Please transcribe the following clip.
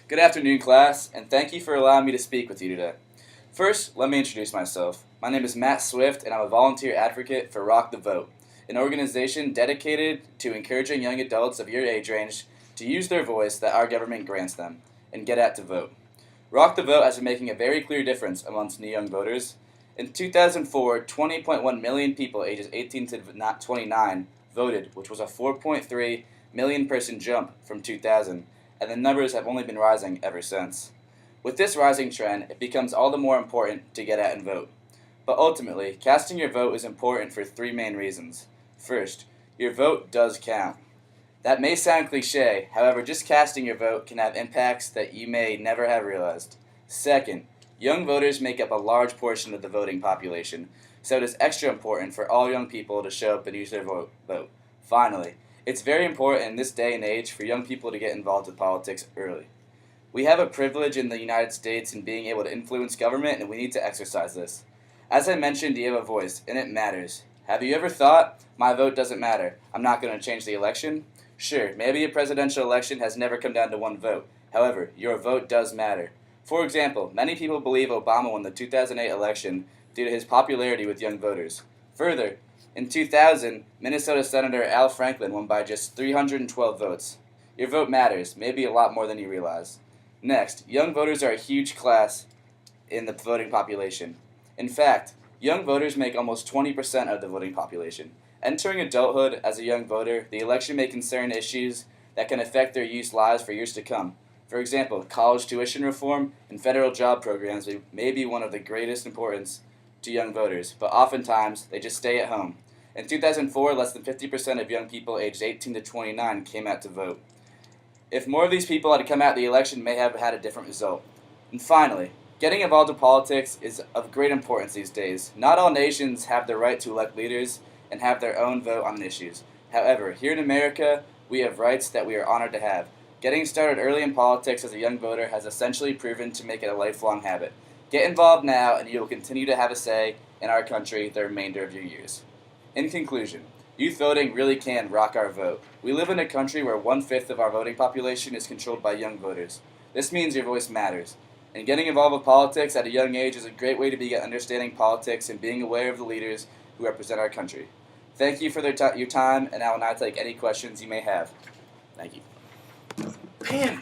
Good afternoon, class, and thank you for allowing me to speak with you today. First, let me introduce myself. My name is Matt Swift, and I'm a volunteer advocate for Rock the Vote, an organization dedicated to encouraging young adults of your age range to use their voice that our government grants them and get out to vote. Rock the Vote has been making a very clear difference amongst new young voters. In 2004, 20.1 million people ages 18 to 29 voted, which was a 4.3 million person jump from 2000, and the numbers have only been rising ever since. With this rising trend, it becomes all the more important to get out and vote. But ultimately, casting your vote is important for three main reasons. First, your vote does count. That may sound cliche, however, just casting your vote can have impacts that you may never have realized. Second, young voters make up a large portion of the voting population, so it is extra important for all young people to show up and use their vote. Finally, it's very important in this day and age for young people to get involved with politics early. We have a privilege in the United States in being able to influence government, and we need to exercise this. As I mentioned, you have a voice, and it matters. Have you ever thought, my vote doesn't matter, I'm not going to change the election? Sure, maybe a presidential election has never come down to one vote. However, your vote does matter. For example, many people believe Obama won the 2008 election due to his popularity with young voters. Further, in 2000, Minnesota Senator Al Franken won by just 312 votes. Your vote matters, maybe a lot more than you realize. Next, young voters are a huge class in the voting population. In fact, young voters make almost 20% of the voting population. Entering adulthood as a young voter, the election may concern issues that can affect their youth's lives for years to come. For example, college tuition reform and federal job programs may be one of the greatest importance to young voters, but oftentimes they just stay at home. In 2004, less than 50% of young people aged 18 to 29 came out to vote. If more of these people had come out, the election may have had a different result. And finally, getting involved in politics is of great importance these days. Not all nations have the right to elect leaders and have their own vote on issues. However, here in America, we have rights that we are honored to have. Getting started early in politics as a young voter has essentially proven to make it a lifelong habit. Get involved now, and you will continue to have a say in our country the remainder of your years. In conclusion, youth voting really can rock our vote. We live in a country where 1/5 of our voting population is controlled by young voters. This means your voice matters. And getting involved with politics at a young age is a great way to begin understanding politics and being aware of the leaders who represent our country. Thank you for your time, and I will now take any questions you may have. Thank you. Man.